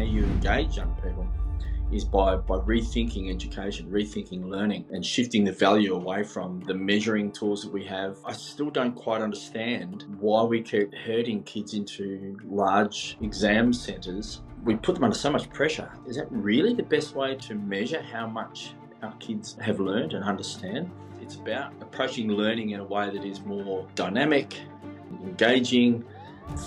how you engage young people is by rethinking education, rethinking learning, and shifting the value away from the measuring tools that we have. I still don't quite understand why we keep herding kids into large exam centres. We put them under so much pressure. Is that really the best way to measure how much our kids have learned and understand? It's about approaching learning in a way that is more dynamic, engaging,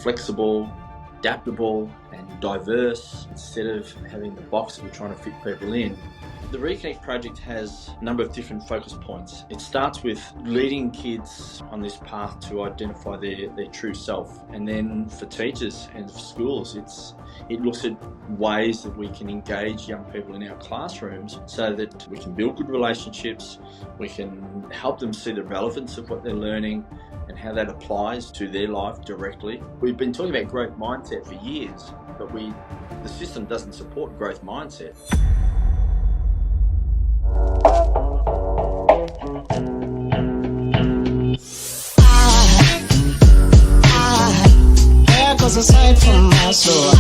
flexible, adaptable and diverse instead of having the box that we're trying to fit people in. The Reconnect Project has a number of different focus points. It starts with leading kids on this path to identify their true self. And then for teachers and for schools, it looks at ways that we can engage young people in our classrooms so that we can build good relationships, we can help them see the relevance of what they're learning and how that applies to their life directly. We've been talking about growth mindset for years, but the system doesn't support growth mindset. There goes a sight from my soul.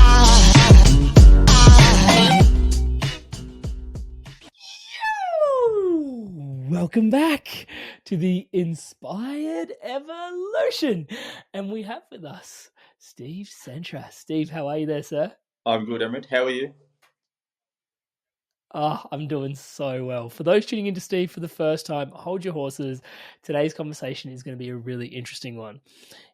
Welcome back to the Inspired Evolution. And we have with us Steve Centra. Steve, how are you there, sir? I'm good, Emmett. How are you? I'm doing so well. For those tuning into Steve for the first time, hold your horses. Today's conversation is going to be a really interesting one.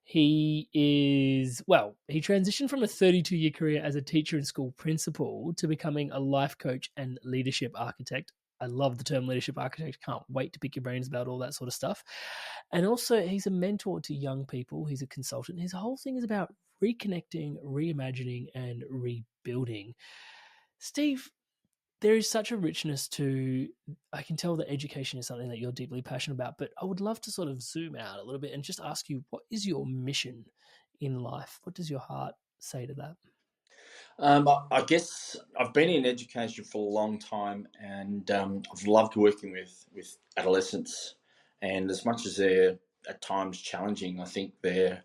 He transitioned from a 32-year career as a teacher and school principal to becoming a life coach and leadership architect. I love the term leadership architect. Can't wait to pick your brains about all that sort of stuff. And also, he's a mentor to young people. He's a consultant. His whole thing is about reconnecting, reimagining, and rebuilding. Steve, there is such a richness to, I can tell that education is something that you're deeply passionate about, but I would love to sort of zoom out a little bit and just ask you, what is your mission in life? What does your heart say to that? I guess I've been in education for a long time, and I've loved working with adolescents. And as much as they're at times challenging, I think they're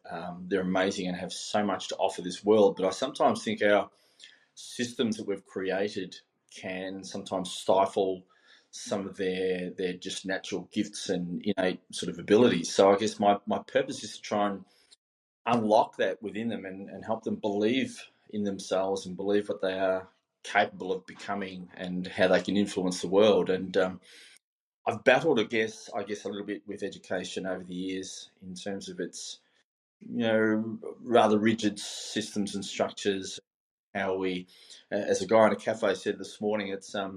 amazing and have so much to offer this world. But I sometimes think our systems that we've created can sometimes stifle some of their just natural gifts and innate sort of abilities. So I guess my purpose is to try and unlock that within them and help them believe in themselves and believe what they are capable of becoming and how they can influence the world. And I've battled, I guess, a little bit with education over the years in terms of its, rather rigid systems and structures. How we, as a guy in a cafe said this morning, it's a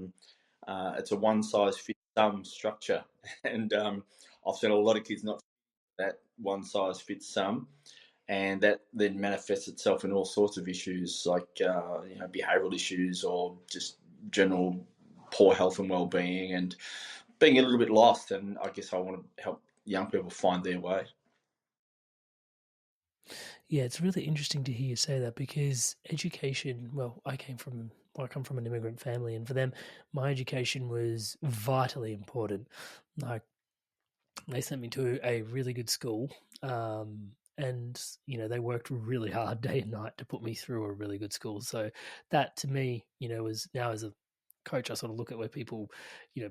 one size fits some structure, and I've seen a lot of kids not that one size fits some. And that then manifests itself in all sorts of issues like behavioural issues or just general poor health and well-being and being a little bit lost. And I guess I want to help young people find their way. Yeah, it's really interesting to hear you say that because education, I come from an immigrant family, and for them, my education was vitally important. Like, they sent me to a really good school, and they worked really hard day and night to put me through a really good school. So that to me, was now as a coach, I sort of look at where people,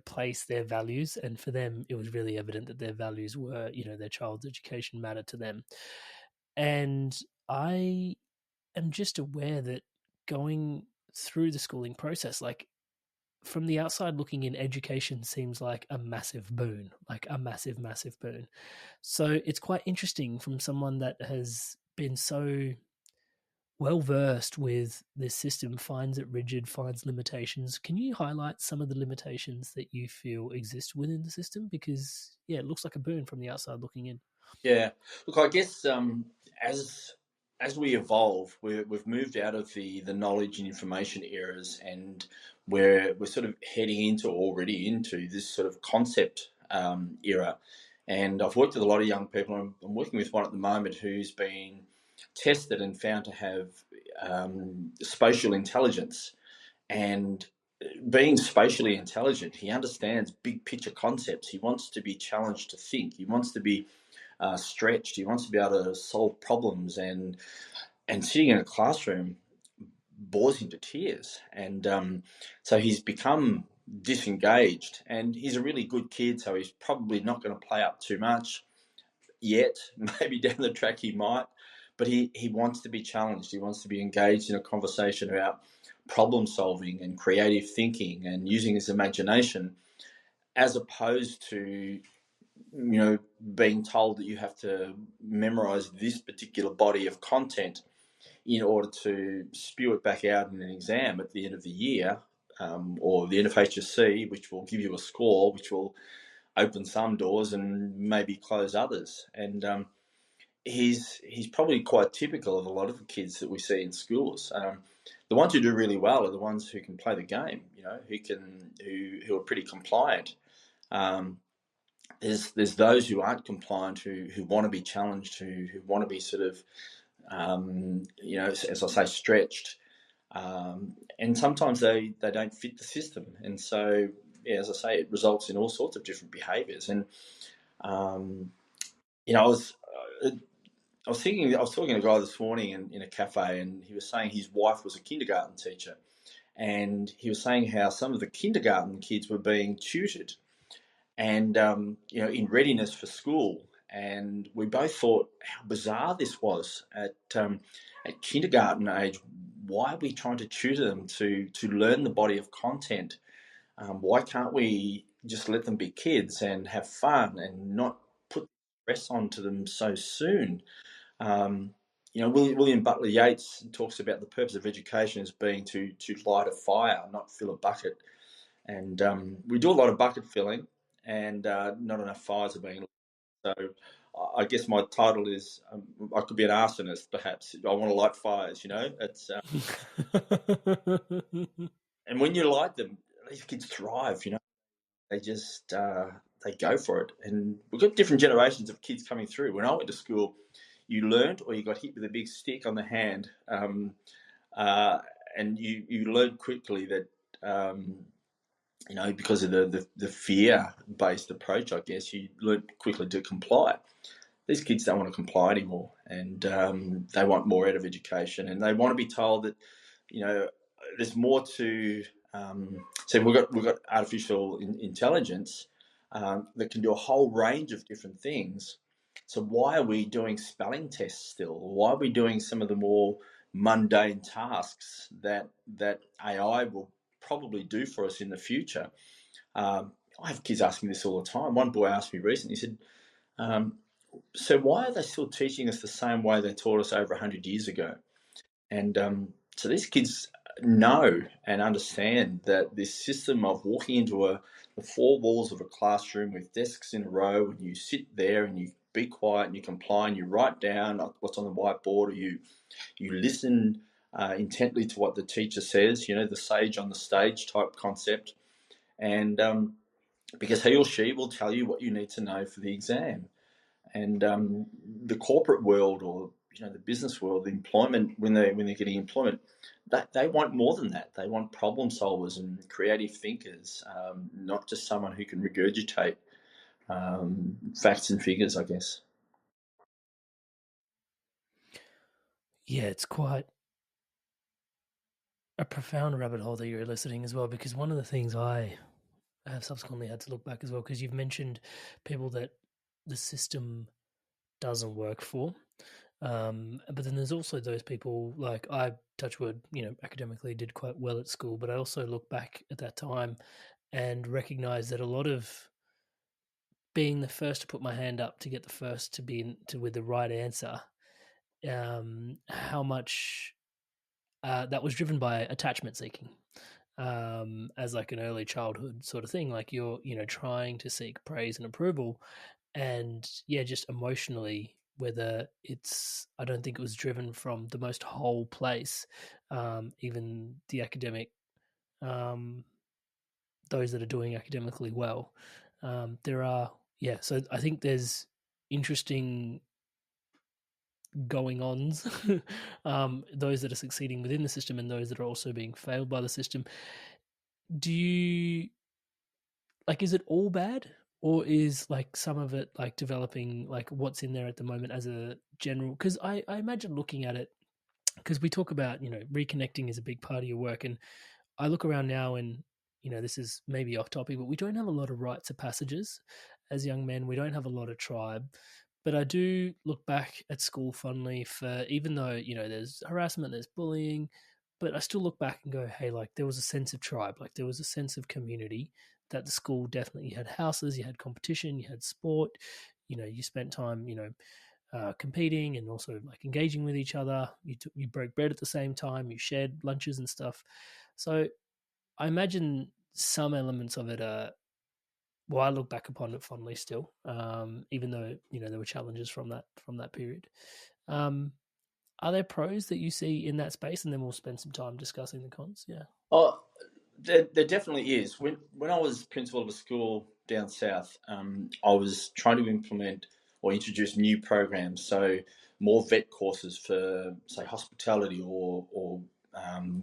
place their values, and for them, it was really evident that their values were, their child's education mattered to them. And I am just aware that going through the schooling process, like from the outside looking in, education seems like a massive boon, like a massive, massive boon. So it's quite interesting from someone that has been so well versed with this system, finds it rigid, finds limitations. Can you highlight some of the limitations that you feel exist within the system? Because, it looks like a boon from the outside looking in. Yeah, look, I guess as we evolve, we've moved out of the knowledge and information eras, and we're sort of heading already into this sort of concept era. And I've worked with a lot of young people. I'm working with one at the moment who's been tested and found to have spatial intelligence. And being spatially intelligent, he understands big picture concepts. He wants to be challenged to think. He wants to be stretched. He wants to be able to solve problems. And sitting in a classroom, bores him to tears. And so he's become disengaged, and he's a really good kid, so he's probably not going to play up too much yet. Maybe down the track he might, but he wants to be challenged. He wants to be engaged in a conversation about problem solving and creative thinking and using his imagination, as opposed to being told that you have to memorize this particular body of content in order to spew it back out in an exam at the end of the year, or the end of HSC, which will give you a score, which will open some doors and maybe close others. And he's probably quite typical of a lot of the kids that we see in schools. The ones who do really well are the ones who can play the game, who are pretty compliant. There's those who aren't compliant, who want to be challenged, who want to be sort of, as I say, stretched. And sometimes they don't fit the system. And so, as I say, it results in all sorts of different behaviours. And, I was talking to a guy this morning in a cafe, and he was saying his wife was a kindergarten teacher. And he was saying how some of the kindergarten kids were being tutored and, in readiness for school. And we both thought how bizarre this was at kindergarten age. Why are we trying to tutor them to learn the body of content? Why can't we just let them be kids and have fun and not put stress onto them so soon? William Butler Yeats talks about the purpose of education as being to light a fire, not fill a bucket. And we do a lot of bucket filling, and not enough fires are being lit. So I guess my title is, I could be an arsonist, perhaps. I want to light fires, It's and when you light them, these kids thrive, They just they go for it. And we've got different generations of kids coming through. When I went to school, you learned or you got hit with a big stick on the hand, and you learned quickly that, because of the fear-based approach, I guess, you learned quickly to comply. These kids don't want to comply anymore, and they want more out of education, and they want to be told that, there's more to. So we've got artificial intelligence that can do a whole range of different things. So why are we doing spelling tests still? Why are we doing some of the more mundane tasks that AI will probably do for us in the future? I have kids asking me this all the time. One boy asked me recently, he said, so why are they still teaching us the same way they taught us over 100 years ago? And so these kids know and understand that this system of walking into the four walls of a classroom with desks in a row, and you sit there and you be quiet and you comply and you write down what's on the whiteboard, or you listen intently to what the teacher says, the sage on the stage type concept. And because he or she will tell you what you need to know for the exam. And the corporate world, or the business world, the employment, when they're getting employment, they want more than that. They want problem solvers and creative thinkers, not just someone who can regurgitate facts and figures, I guess. Yeah, it's quite a profound rabbit hole that you're eliciting as well, because one of the things I have subsequently had to look back as well, because you've mentioned people that the system doesn't work for. But then there's also those people, like I, touch wood, academically did quite well at school, but I also look back at that time and recognize that a lot of being the first to put my hand up to get the first to be with the right answer, how much that was driven by attachment seeking. As like an early childhood sort of thing, like you're trying to seek praise and approval, and just emotionally, whether it's, I don't think it was driven from the most whole place. Even the academic, those that are doing academically well, there are, so I think there's interesting going ons, those that are succeeding within the system and those that are also being failed by the system. Do you, like, is it all bad, or is like some of it like developing, like what's in there at the moment as a general? Because I imagine looking at it because we talk about, reconnecting is a big part of your work. And I look around now and, this is maybe off topic, but we don't have a lot of rites of passages as young men. We don't have a lot of tribe. But I do look back at school fondly for, even though, there's harassment, there's bullying, but I still look back and go, hey, like there was a sense of tribe, like there was a sense of community that the school definitely, you had houses, you had competition, you had sport, you spent time, competing and also like engaging with each other. You broke bread at the same time. You shared lunches and stuff. So I imagine some elements of it are. Well, I look back upon it fondly still, even though there were challenges from that period. Um, are there pros that you see in that space, and then we'll spend some time discussing the cons? Yeah. Oh, there definitely is. When I was principal of a school down south, I was trying to implement or introduce new programs. So more vet courses for, say, hospitality or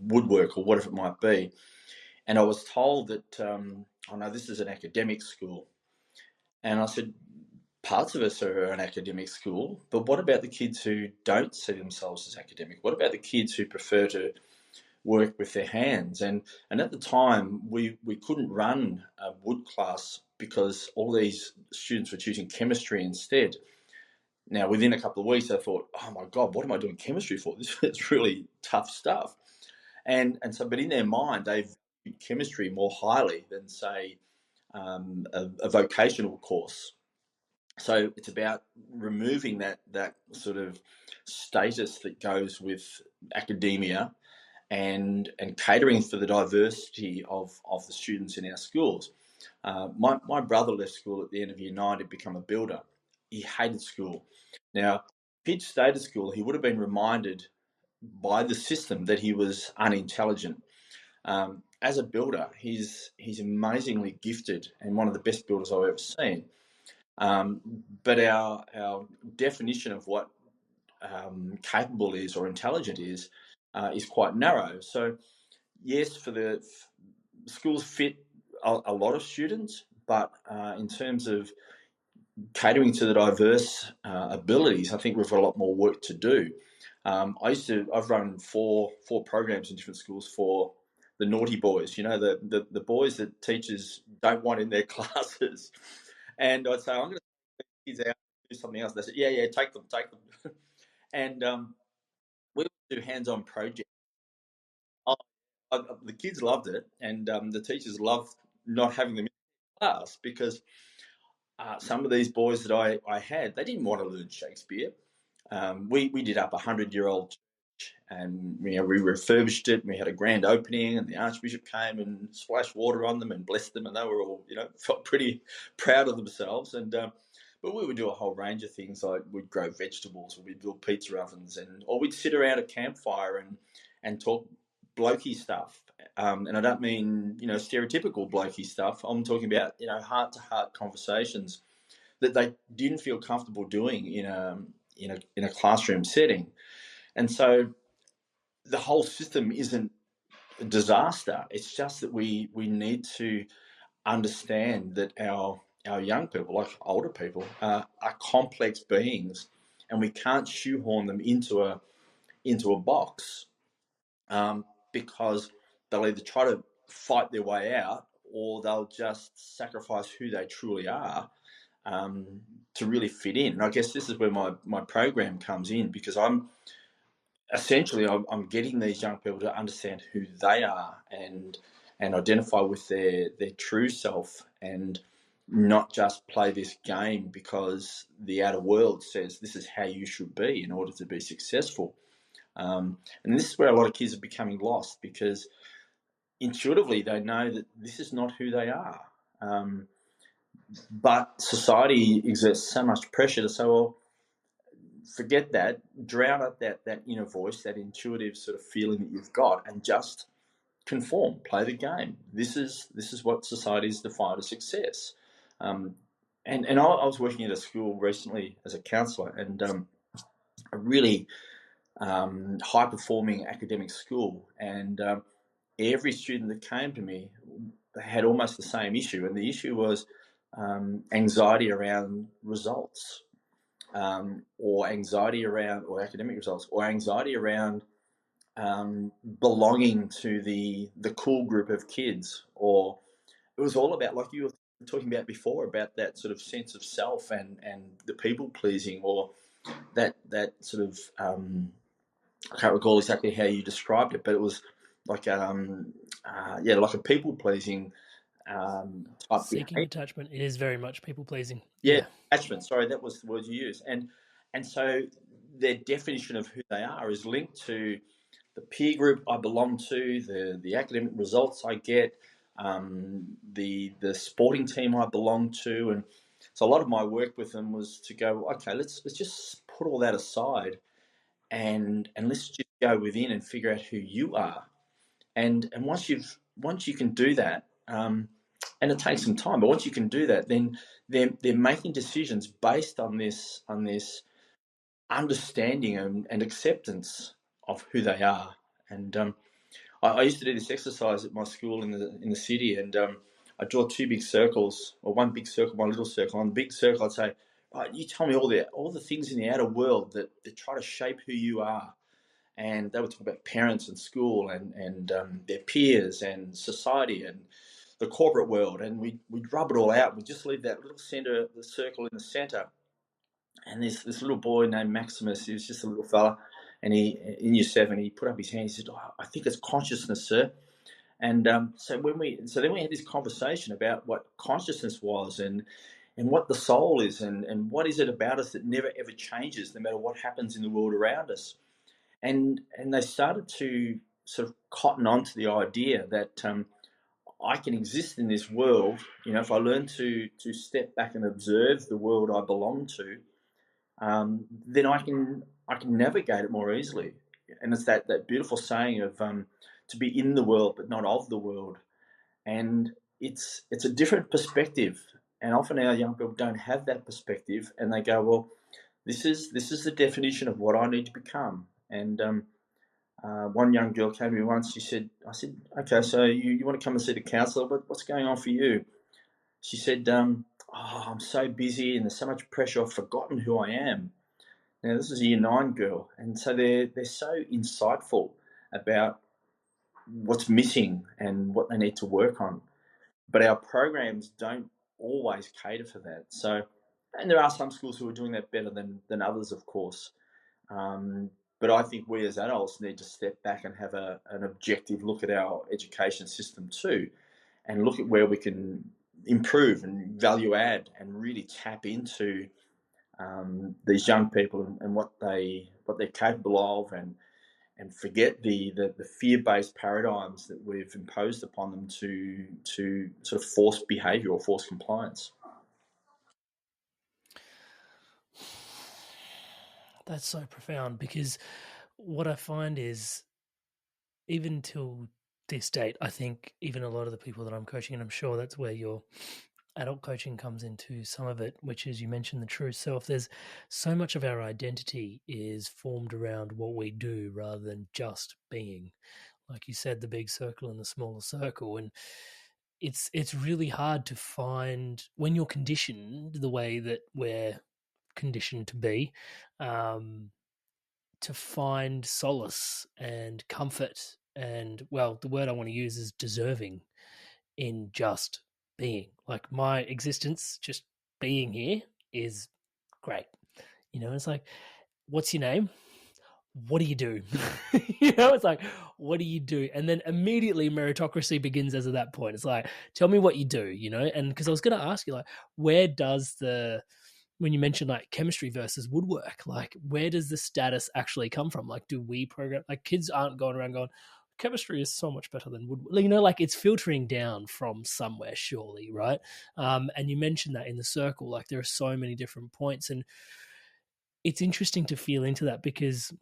woodwork or whatever it might be. And I was told that, oh no, this is an academic school. And I said, parts of us are an academic school, but what about the kids who don't see themselves as academic? What about the kids who prefer to work with their hands? And at the time, we couldn't run a wood class because all these students were choosing chemistry instead. Now, within a couple of weeks, I thought, oh my God, what am I doing chemistry for? This is really tough stuff. But in their mind, they viewed chemistry more highly than, say, a vocational course. So it's about removing that sort of status that goes with academia and catering for the diversity of the students in our schools. My brother left school at the end of year 9 to become a builder. He hated school. Now, if he'd stayed at school, he would have been reminded by the system that he was unintelligent. As a builder, he's amazingly gifted and one of the best builders I've ever seen. But our definition of what capable is or intelligent is quite narrow. So yes, for the schools fit a lot of students, but in terms of catering to the diverse abilities, I think we've got a lot more work to do. I've run four programs in different schools for the naughty boys, the boys that teachers don't want in their classes. And I'd say, I'm going to take kids out and do something else. They said, yeah, take them. And we would do hands-on projects. Oh, the kids loved it, and the teachers loved not having them in class because some of these boys that I had, they didn't want to learn Shakespeare. We did up 100-year-old church, and we refurbished it. And we had a grand opening, and the Archbishop came and splashed water on them and blessed them, and they were all felt pretty proud of themselves. And but we would do a whole range of things, like we'd grow vegetables, or we'd build pizza ovens, or we'd sit around a campfire and talk blokey stuff. And I don't mean stereotypical blokey stuff. I'm talking about heart to heart conversations that they didn't feel comfortable doing in a classroom setting. And so the whole system isn't a disaster. It's just that we need to understand that our young people, like older people, are complex beings, and we can't shoehorn them into a box, because they'll either try to fight their way out, or they'll just sacrifice who they truly are to really fit in. And I guess this is where my program comes in, because I'm getting these young people to understand who they are and identify with their true self, and not just play this game because the outer world says this is how you should be in order to be successful. And this is where a lot of kids are becoming lost, because intuitively they know that this is not who they are. But society exerts so much pressure to say, well, forget that, drown out that inner voice, that intuitive sort of feeling that you've got, and just conform, play the game. This is what society has defined as success. And I was working at a school recently as a counsellor, and a really high performing academic school, and every student that came to me had almost the same issue, and the issue was anxiety around results, or anxiety around, or academic results, or anxiety around belonging to the cool group of kids, or it was all about, like you were talking about before, about that sort of sense of self and the people pleasing, or that sort of I can't recall exactly how you described it, but it was like yeah, like a people pleasing type Seeking behavior. attachment. It is very much people pleasing. Yeah, Yeah. attachment. Sorry, that was the word you used. And so their definition of who they are is linked to the peer group I belong to, the academic results I get, the sporting team I belong to, and so a lot of my work with them was to go, okay, let's just put all that aside, and let's just go within and figure out who you are. And once you can do that, and it takes some time, but once you can do that, then they're making decisions based on this understanding and acceptance of who they are. And I used to do this exercise at my school in the city, and I draw two big circles, or one big circle, one little circle. On the big circle, I'd say, right, you tell me all the things in the outer world that try to shape who you are. And they would talk about parents and school and their peers and society and the corporate world, and we'd rub it all out. We'd just leave that little center, the circle in the center. And this little boy named Maximus, he was just a little fella, and he in year 7, he put up his hand. He said, "Oh, I think it's consciousness, sir." And so then we had this conversation about what consciousness was, and what the soul is, and what is it about us that never ever changes, no matter what happens in the world around us. And they started to sort of cotton on to the idea that I can exist in this world. If I learn to step back and observe the world I belong to, then I can navigate it more easily. And it's that beautiful saying of to be in the world but not of the world. And it's a different perspective. And often our young people don't have that perspective, and they go, well, this is the definition of what I need to become. And one young girl came to me once. I said, okay, so you want to come and see the counsellor? What's going on for you? She said, oh, I'm so busy and there's so much pressure. I've forgotten who I am. Now, this is a year 9 girl. And so they're so insightful about what's missing and what they need to work on. But our programs don't always cater for that. So, and there are some schools who are doing that better than others, of course. But I think we as adults need to step back and have an objective look at our education system too, and look at where we can improve and value add and really tap into these young people and what they're capable of, and forget the fear-based paradigms that we've imposed upon them to sort of force behaviour or force compliance. That's so profound, because what I find is, even till this date, I think even a lot of the people that I'm coaching, and I'm sure that's where your adult coaching comes into some of it, which is, you mentioned the true self. There's so much of our identity is formed around what we do rather than just being. Like you said, the big circle and the smaller circle. And it's really hard to find, when you're conditioned the way that we're conditioned to be, to find solace and comfort, and, well, the word I want to use is deserving, in just being. Like, my existence, just being here, is great. It's like, what's your name? What do you do? It's like, what do you do? And then immediately meritocracy begins as of that point. It's like, tell me what you do, And because I was going to ask you, like, where does when you mentioned like chemistry versus woodwork, like, where does the status actually come from? Like, do we program, like, kids aren't going around going, chemistry is so much better than woodwork. Like, it's filtering down from somewhere, surely, right? And you mentioned that in the circle, like, there are so many different points, and it's interesting to feel into that, because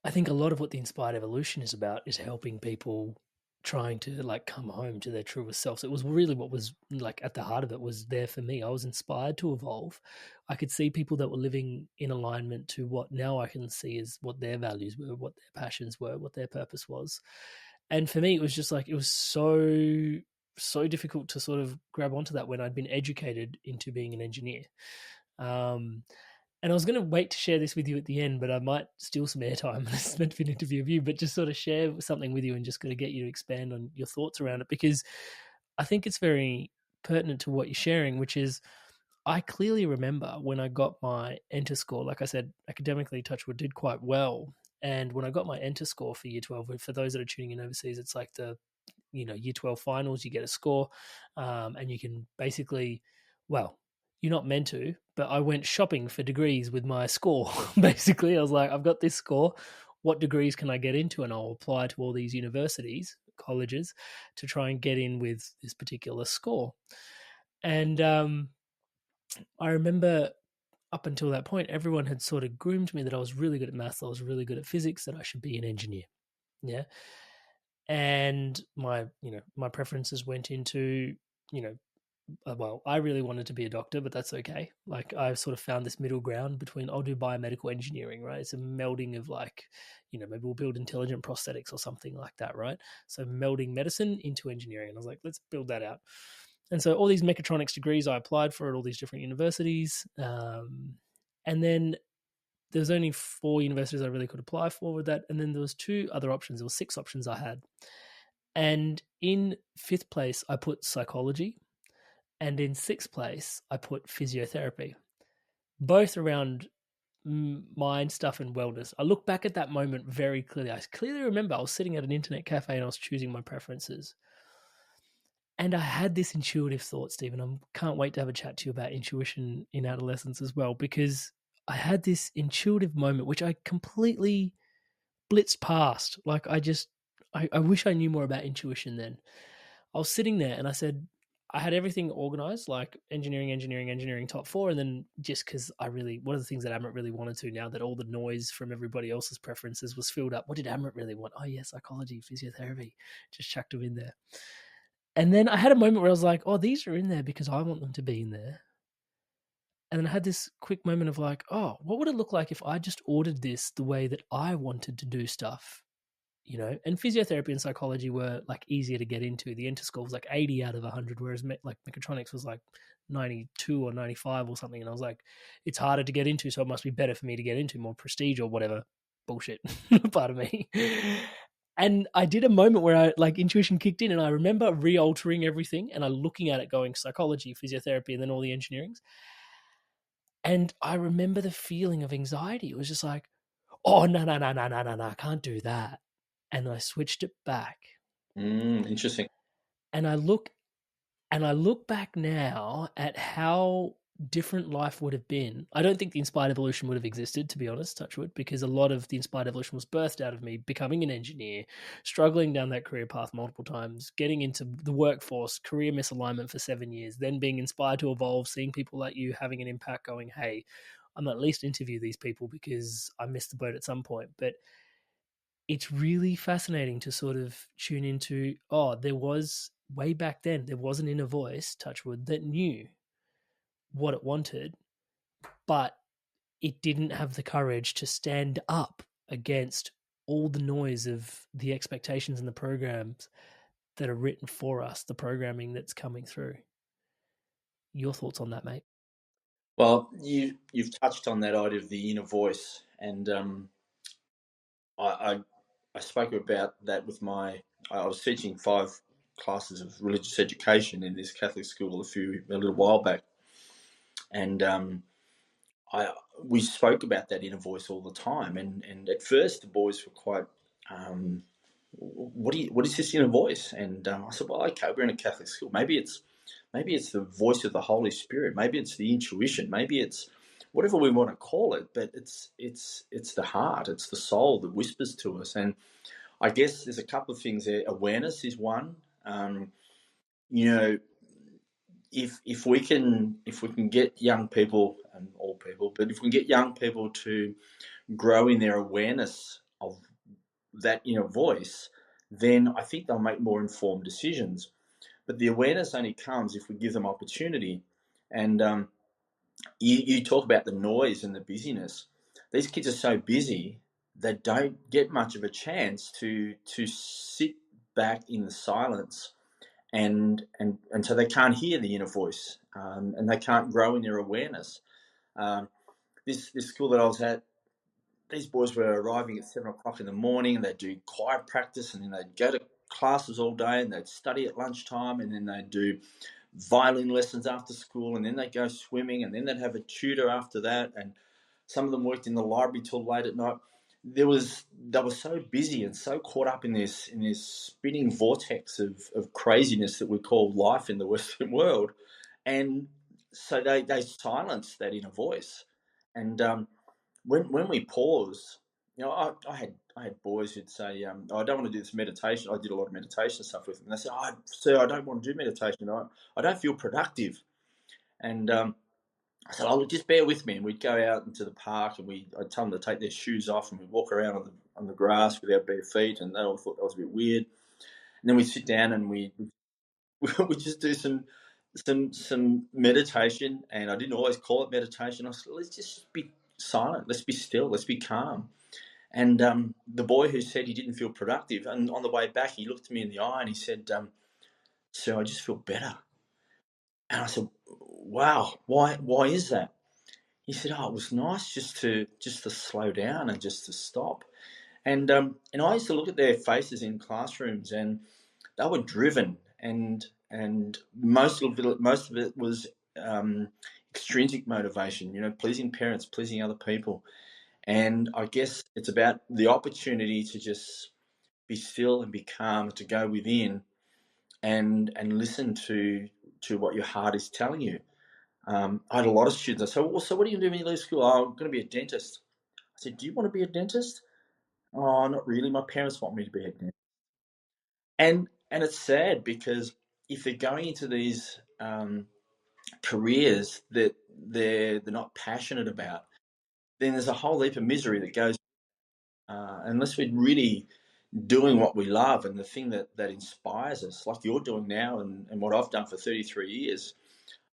I think a lot of what the inspired evolution is about is helping people trying to, like, come home to their truest selves. It was really what was, like, at the heart of it was there for me. I was inspired to evolve. I could see people that were living in alignment to what now I can see is what their values were, what their passions were, what their purpose was. And for me, it was just like, it was so difficult to sort of grab onto that when I'd been educated into being an engineer. And I was going to wait to share this with you at the end, but I might steal some airtime. This is meant to be an interview of you, but just sort of share something with you and just going to get you to expand on your thoughts around it, because I think it's very pertinent to what you're sharing, which is I clearly remember when I got my enter score. Like I said, academically, Touchwood did quite well. And when I got my enter score for year 12, for those that are tuning in overseas, it's like the year 12 finals. You get a score, and you can basically, well, you're not meant to, but I went shopping for degrees with my score. Basically, I was like, I've got this score. What degrees can I get into? And I'll apply to all these universities, colleges, to try and get in with this particular score. And I remember up until that point, everyone had sort of groomed me that I was really good at maths, I was really good at physics, that I should be an engineer. Yeah. And my preferences went into, well, I really wanted to be a doctor, but that's okay. Like, I've sort of found this middle ground between I'll do biomedical engineering, right? It's a melding of like, maybe we'll build intelligent prosthetics or something like that, right? So melding medicine into engineering. And I was like, let's build that out. And so all these mechatronics degrees I applied for at all these different universities. And then there was only 4 universities I really could apply for with that. And then there was 2 other options. There were 6 options I had. And in 5th place, I put psychology. And in 6th place, I put physiotherapy, both around mind stuff and wellness. I look back at that moment very clearly. I clearly remember I was sitting at an internet cafe and I was choosing my preferences. And I had this intuitive thought, Stephen. I can't wait to have a chat to you about intuition in adolescence as well, because I had this intuitive moment, which I completely blitzed past. Like, I wish I knew more about intuition then. I was sitting there and I said, I had everything organized, like engineering, top 4. And then just because one of the things that Amrit really wanted to, now that all the noise from everybody else's preferences was filled up, what did Amrit really want? Oh, yeah, psychology, physiotherapy. Just chucked them in there. And then I had a moment where I was like, oh, these are in there because I want them to be in there. And then I had this quick moment of like, oh, what would it look like if I just ordered this the way that I wanted to do stuff? And physiotherapy and psychology were like easier to get into. The enter score was like 80 out of 100, whereas like mechatronics was like 92 or 95 or something. And I was like, it's harder to get into, so it must be better for me to get into, more prestige or whatever bullshit. Part of me. And I did a moment where I like intuition kicked in, and I remember re-altering everything and I looking at it going psychology, physiotherapy, and then all the engineerings. And I remember the feeling of anxiety. It was just like, oh, no, I can't do that. And I switched it back. Interesting. And I look back now at how different life would have been. I don't think the Inspired Evolution would have existed, to be honest, touchwood, because a lot of the Inspired Evolution was birthed out of me becoming an engineer, struggling down that career path multiple times, getting into the workforce, career misalignment for 7 years, then being inspired to evolve, seeing people like you having an impact, going, hey, I'm at least interview these people because I missed the boat at some point. But it's really fascinating to sort of tune into, there was, way back then, there was an inner voice, touchwood, that knew what it wanted, but it didn't have the courage to stand up against all the noise of the expectations and the programs that are written for us, the programming that's coming through. Your thoughts on that, mate? Well, you've touched on that idea of the inner voice, and I spoke about that with I was teaching 5 classes of religious education in this Catholic school a little while back, and we spoke about that inner voice all the time. And at first the boys were quite, what is this inner voice? And I said, well, okay, we're in a Catholic school. Maybe it's the voice of the Holy Spirit. Maybe it's the intuition. Maybe it's whatever we want to call it. But it's the heart. It's the soul that whispers to us. And I guess there's a couple of things there. Awareness is one. If we can get young people, and all people, but if we can get young people to grow in their awareness of that inner voice, then I think they'll make more informed decisions. But the awareness only comes if we give them opportunity. And you talk about the noise and the busyness. These kids are so busy, they don't get much of a chance to sit back in the silence, and so they can't hear the inner voice, and they can't grow in their awareness. this school that I was at, these boys were arriving at 7 o'clock in the morning, and they'd do choir practice, and then they'd go to classes all day, and they'd study at lunchtime, and then they'd do violin lessons after school, and then they'd go swimming, and then they'd have a tutor after that, and some of them worked in the library till late at night. They were so busy and so caught up in this spinning vortex of craziness that we call life in the Western world, and so they silenced that inner voice. And when we pause, I had boys who'd say, I don't want to do this meditation. I did a lot of meditation stuff with them. And they said, sir, I don't want to do meditation. I don't feel productive. And I said, oh, just bear with me. And we'd go out into the park, and I'd tell them to take their shoes off, and we'd walk around on the grass with our bare feet, and they all thought that was a bit weird. And then we'd sit down, and we would just do some meditation. And I didn't always call it meditation. I said, let's just be silent. Let's be still. Let's be calm. And the boy who said he didn't feel productive, and on the way back, he looked me in the eye and he said, sir, I just feel better. And I said, wow, why is that? He said, oh, it was nice just to slow down and just to stop. And I used to look at their faces in classrooms, and they were driven, and most of it was extrinsic motivation, pleasing parents, pleasing other people. And I guess it's about the opportunity to just be still and be calm, to go within and listen to what your heart is telling you. I had a lot of students. I said, well, so what do you do when you leave school? Oh, I'm going to be a dentist. I said, do you want to be a dentist? Oh, not really. My parents want me to be a dentist. And it's sad, because if they're going into these careers that they're not passionate about, then there's a whole heap of misery that goes. Unless we're really doing what we love and the thing that inspires us, like you're doing now, and what I've done for 33 years.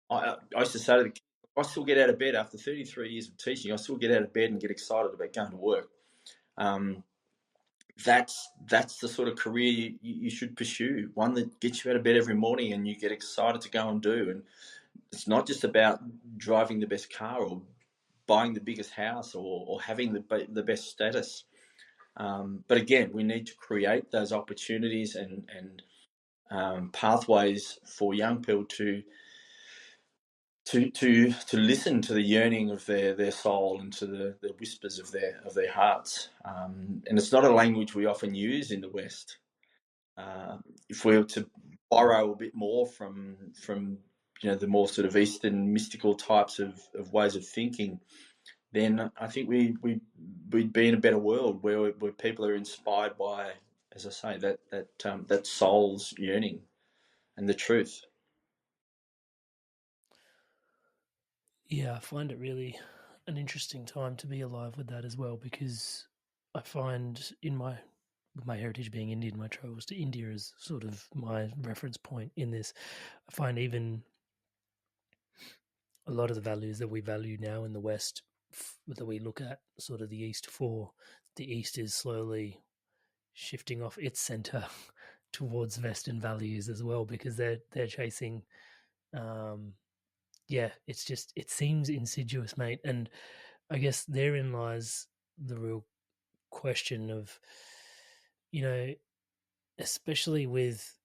I used to say to the kids, I still get out of bed after 33 years of teaching. I still get out of bed and get excited about going to work. Um, that's the sort of career you should pursue, one that gets you out of bed every morning and you get excited to go and do. And it's not just about driving the best car or buying the biggest house or having the best status. But again, we need to create those opportunities and pathways for young people to listen to the yearning of their soul and to the whispers of their hearts. And it's not a language we often use in the West. If we were to borrow a bit more from the more sort of Eastern mystical types of ways of thinking, then I think we'd be in a better world where people are inspired by, as I say, that soul's yearning and the truth. Yeah, I find it really an interesting time to be alive with that as well, because I find in my heritage being Indian, my travels to India is sort of my reference point in this. I find even a lot of the values that we value now in the West, that we look at sort of the East for, the East is slowly shifting off its center towards Western values as well, because they're chasing. Yeah, it's just, it seems insidious, mate, and I guess therein lies the real question of, especially with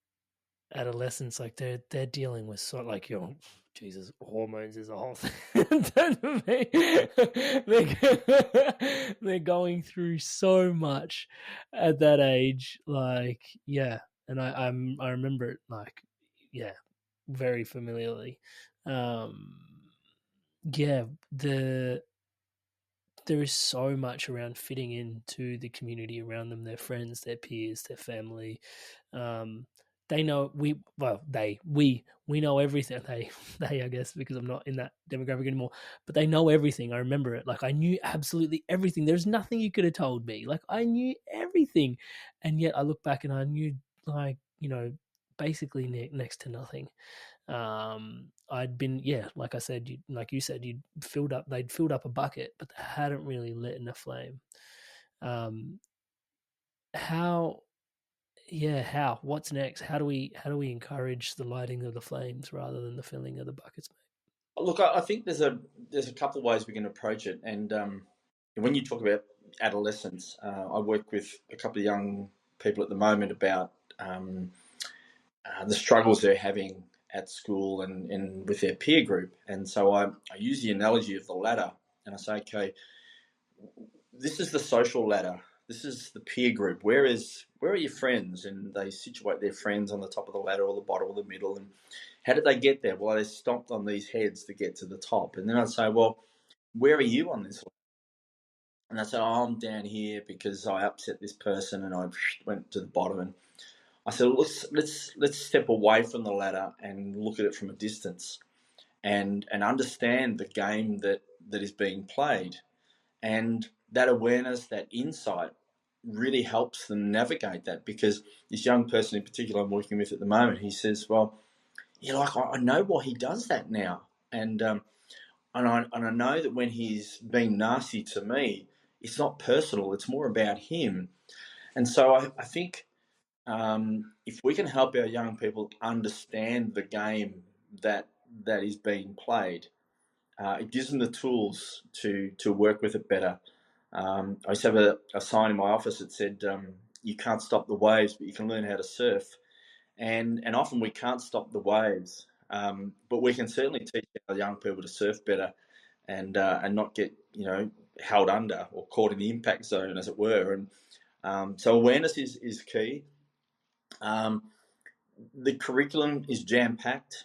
adolescents, like they're dealing with like Jesus, hormones is a whole thing. they're going through so much at that age, like, yeah. And I remember it, like, yeah, very familiarly. um yeah, there is so much around fitting into the community around them, their friends, their peers, their family. Um, they know we know everything. They, I guess, because I'm not in that demographic anymore, but they know everything. I remember it. Like, I knew absolutely everything. There's nothing you could have told me. Like, I knew everything, and yet I look back and I knew, like, basically next to nothing. I'd been, yeah, like I said, like you said, they'd filled up a bucket, but they hadn't really lit in a flame. Um, how, yeah, what's next? How do we encourage the lighting of the flames rather than the filling of the buckets, mate? Look, I think there's a couple of ways we can approach it, and when you talk about adolescence, I work with a couple of young people at the moment about the struggles they're having at school and with their peer group, and so I use the analogy of the ladder, and I say, okay, this is the social ladder. This is the peer group. Where are your friends? And they situate their friends on the top of the ladder or the bottom or the middle. And how did they get there? Well, they stomped on these heads to get to the top. And then I'd say, well, where are you on this? And I said, oh, I'm down here because I upset this person and I went to the bottom. And I said, let's step away from the ladder and look at it from a distance and understand the game that is being played. And that awareness, that insight really helps them navigate that, because this young person in particular I'm working with at the moment, he says, well, I know why he does that now. And I know that when he's being nasty to me, it's not personal, it's more about him. And so I think if we can help our young people understand the game that is being played, it gives them the tools to work with it better. I used to have a sign in my office that said, you can't stop the waves, but you can learn how to surf. And often we can't stop the waves, but we can certainly teach our young people to surf better and not get, held under or caught in the impact zone, as it were. And so awareness is key. The curriculum is jam-packed,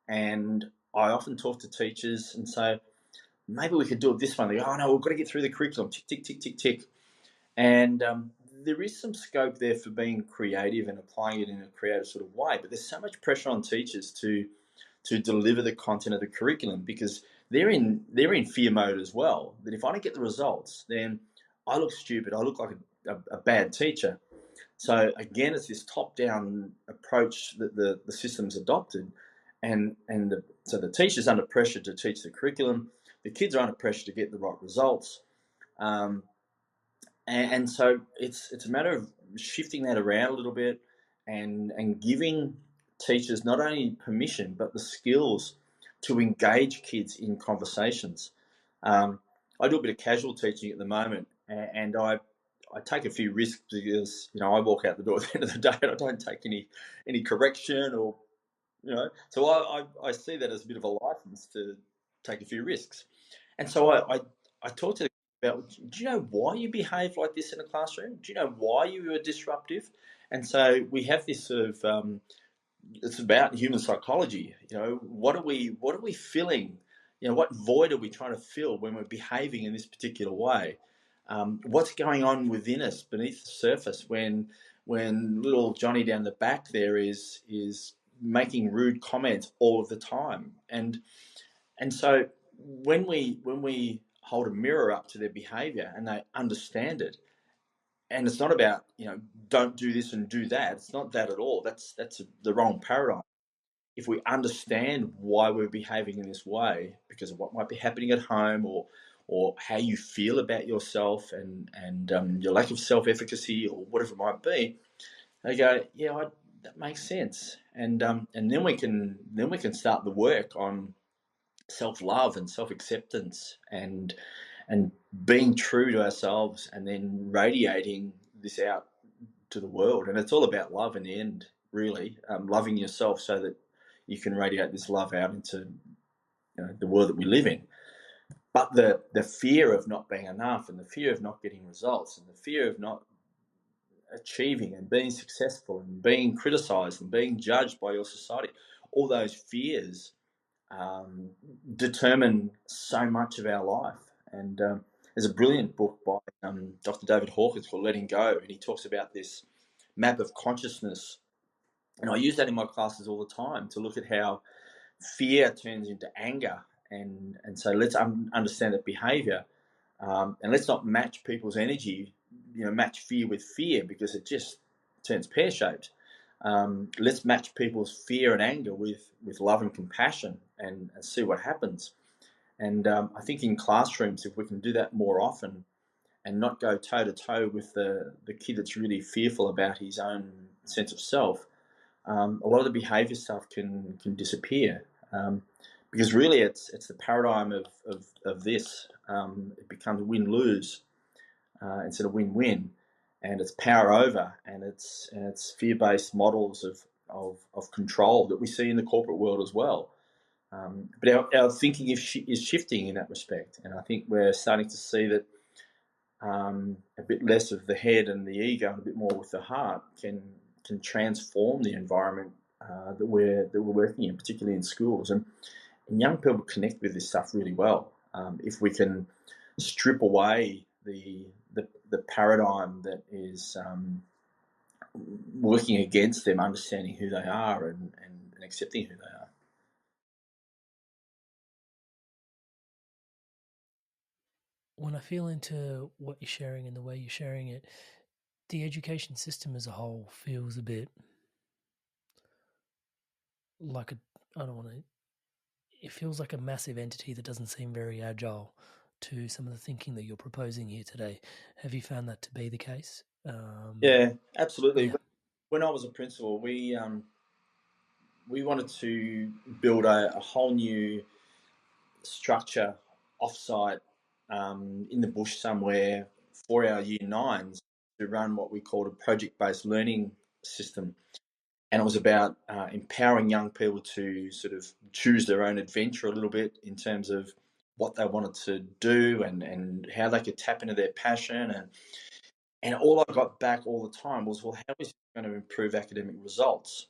and I often talk to teachers and say, maybe we could do it this way. They go, oh no, we've got to get through the curriculum, tick, tick, tick, tick, tick. And there is some scope there for being creative and applying it in a creative sort of way, but there's so much pressure on teachers to deliver the content of the curriculum, because they're in fear mode as well, that if I don't get the results, then I look stupid, I look like a bad teacher. So again, it's this top-down approach that the system's adopted, so the teacher's under pressure to teach the curriculum, the kids are under pressure to get the right results, and so it's a matter of shifting that around a little bit and giving teachers not only permission but the skills to engage kids in conversations. I do a bit of casual teaching at the moment, and I take a few risks because I walk out the door at the end of the day and I don't take any correction or so I see that as a bit of a license to take a few risks. And so I talk to them about, do you know why you behave like this in a classroom? Do you know why you are disruptive? And so we have this sort of it's about human psychology. What are we feeling? What void are we trying to fill when we're behaving in this particular way? What's going on within us beneath the surface when little Johnny down the back there is making rude comments all of the time? And so when we hold a mirror up to their behaviour and they understand it, and it's not about don't do this and do that. It's not that at all. That's the wrong paradigm. If we understand why we're behaving in this way, because of what might be happening at home, or how you feel about yourself and your lack of self-efficacy or whatever it might be, they go, yeah, that makes sense. And then we can start the work on self-love and self-acceptance and being true to ourselves, and then radiating this out to the world. And it's all about love in the end, really, loving yourself so that you can radiate this love out into the world that we live in. But the fear of not being enough, and the fear of not getting results, and the fear of not achieving and being successful and being criticised and being judged by your society, all those fears determine so much of our life. And there's a brilliant book by Dr. David Hawkins called Letting Go, and he talks about this map of consciousness. And I use that in my classes all the time to look at how fear turns into anger. And so let's understand that behaviour, and let's not match people's energy, match fear with fear, because it just turns pear-shaped. Let's match people's fear and anger with love and compassion and see what happens. And I think in classrooms, if we can do that more often and not go toe-to-toe with the kid that's really fearful about his own sense of self, a lot of the behaviour stuff can disappear. because really it's the paradigm of this. It becomes win-lose instead of win-win, and it's power over, and it's fear-based models of control that we see in the corporate world as well. But our thinking is shifting in that respect, and I think we're starting to see that a bit less of the head and the ego, and a bit more with the heart, can transform the environment that we're working in, particularly in schools. And young people connect with this stuff really well if we can strip away the paradigm that is working against them understanding who they are and accepting who they are. When I feel into what you're sharing and the way you're sharing it, the education system as a whole feels a bit like I don't want to, it feels like a massive entity that doesn't seem very agile to some of the thinking that you're proposing here today. Have you found that to be the case? Yeah, absolutely. Yeah. When I was a principal, we wanted to build a whole new structure offsite in the bush somewhere for our year nines to run what we called a project-based learning system. And it was about empowering young people to sort of choose their own adventure a little bit in terms of what they wanted to do and how they could tap into their passion. And all I got back all the time was, well, how is it going to improve academic results?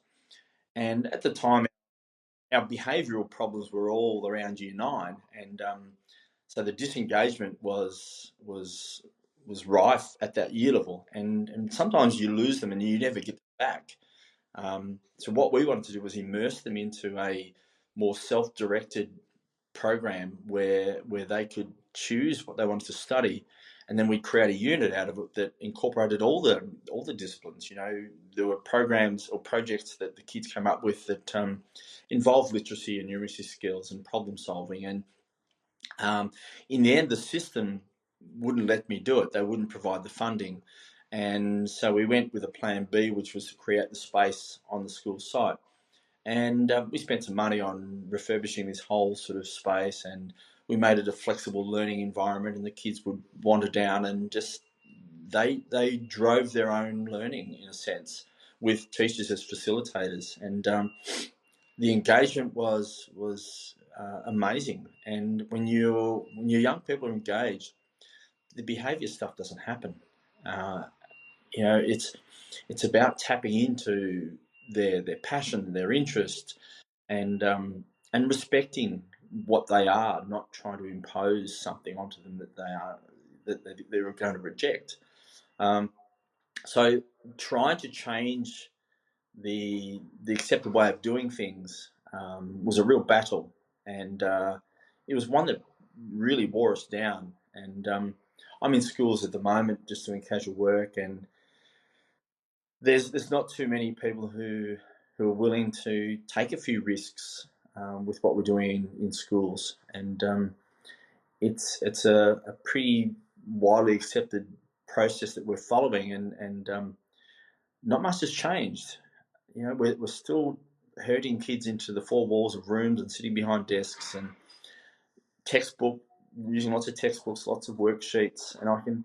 And at the time, our behavioural problems were all around year nine, and so the disengagement was rife at that year level, and sometimes you lose them and you never get them back. So what we wanted to do was immerse them into a more self-directed program where they could choose what they wanted to study, and then we'd create a unit out of it that incorporated all the disciplines. You know, there were programs or projects that the kids came up with that involved literacy and numeracy skills and problem solving. And in the end, the system wouldn't let me do it. They wouldn't provide the funding. And so we went with a plan B, which was to create the space on the school site. And we spent some money on refurbishing this whole sort of space, and we made it a flexible learning environment, and the kids would wander down and just they drove their own learning in a sense with teachers as facilitators, and the engagement was amazing. And when your young people are engaged, the behaviour stuff doesn't happen. Uh, you know, it's about tapping into their passion, their interest, and respecting what they are, not trying to impose something onto them that they're going to reject. Um, so trying to change the accepted way of doing things was a real battle, and it was one that really wore us down. And I'm in schools at the moment, just doing casual work, and there's not too many people who are willing to take a few risks with what we're doing in schools, and it's a pretty widely accepted process that we're following, and not much has changed. You know, we're still herding kids into the four walls of rooms and sitting behind desks and textbook using lots of textbooks, lots of worksheets, and I can.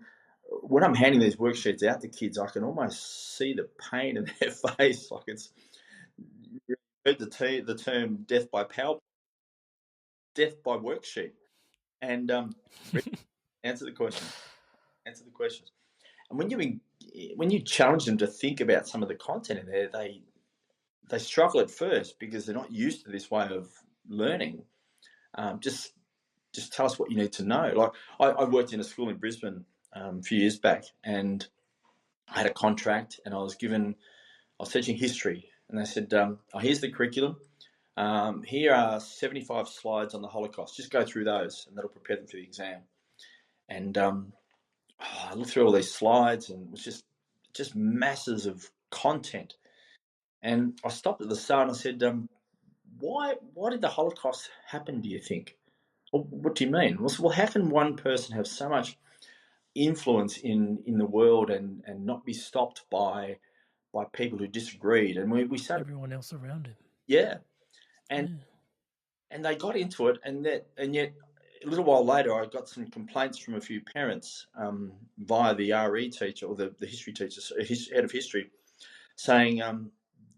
When I'm handing these worksheets out to kids, I can almost see the pain in their face. Like it's you heard the term "death by power," death by worksheet, and answer the question. Answer the questions. And when you challenge them to think about some of the content in there, they struggle at first because they're not used to this way of learning. Just tell us what you need to know. Like I worked in a school in Brisbane a few years back, and I had a contract, and I was teaching history, and they said, "Oh, here's the curriculum. Here are 75 slides on the Holocaust. Just go through those, and that'll prepare them for the exam." And I looked through all these slides, and it was just masses of content. And I stopped at the start and I said, "Why did the Holocaust happen? Do you think?" Well, what do you mean? Well, how can one person have so much influence in the world and not be stopped by people who disagreed? And we started, Everyone else around him. yeah. And Yeah. and they got into it, and yet a little while later, I got some complaints from a few parents via the RE teacher or the history teacher, head of history, saying,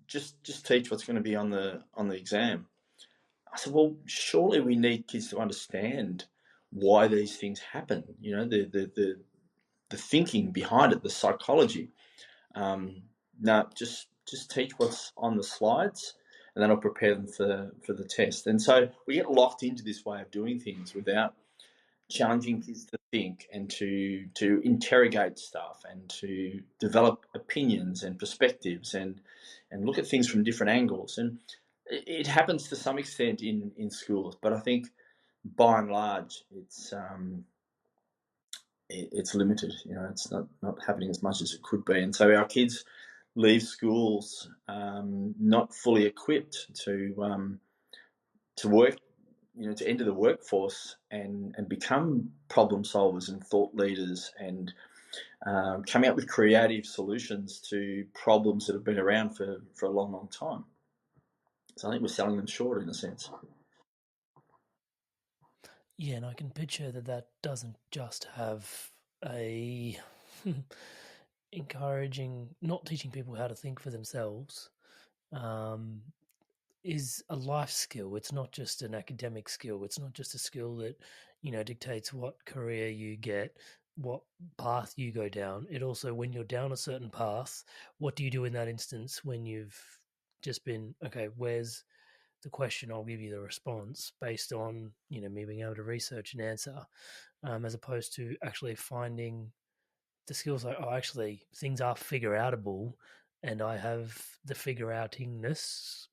just teach what's going to be on the exam. I said, well, surely we need kids to understand why these things happen. You know, the thinking behind it, the psychology. No, just teach what's on the slides, and then I'll prepare them for the test. And so we get locked into this way of doing things without challenging kids to think and to interrogate stuff and to develop opinions and perspectives and look at things from different angles. And it happens to some extent in schools, but I think by and large it's limited. You know, it's not happening as much as it could be, and so our kids leave schools not fully equipped to work, you know, to enter the workforce and become problem solvers and thought leaders and coming up with creative solutions to problems that have been around for a long time. So I think we're selling them short in a sense. Yeah, and I can picture that doesn't just have a encouraging, not teaching people how to think for themselves, is a life skill. It's not just an academic skill. It's not just a skill that, dictates what career you get, what path you go down. It also, when you're down a certain path, what do you do in that instance when you've just been, okay, where's the question? I'll give you the response based on, me being able to research and answer, as opposed to actually finding the skills like, oh, actually, things are figure outable, and I have the figure outingness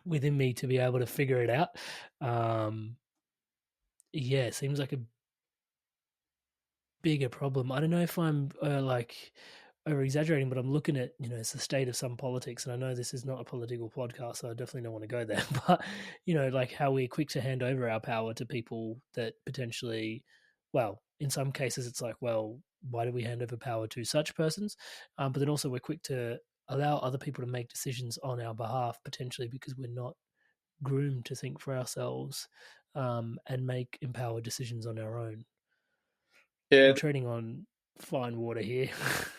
within me to be able to figure it out. Yeah, it seems like a bigger problem. I don't know if I'm like over exaggerating, but I'm looking at, it's the state of some politics, and I know this is not a political podcast, so I definitely don't want to go there. But like how we're quick to hand over our power to people that potentially, well, in some cases, it's like, well, why do we hand over power to such persons? But then also we're quick to allow other people to make decisions on our behalf, potentially because we're not groomed to think for ourselves and make empowered decisions on our own. Yeah, I'm treading on fine water here.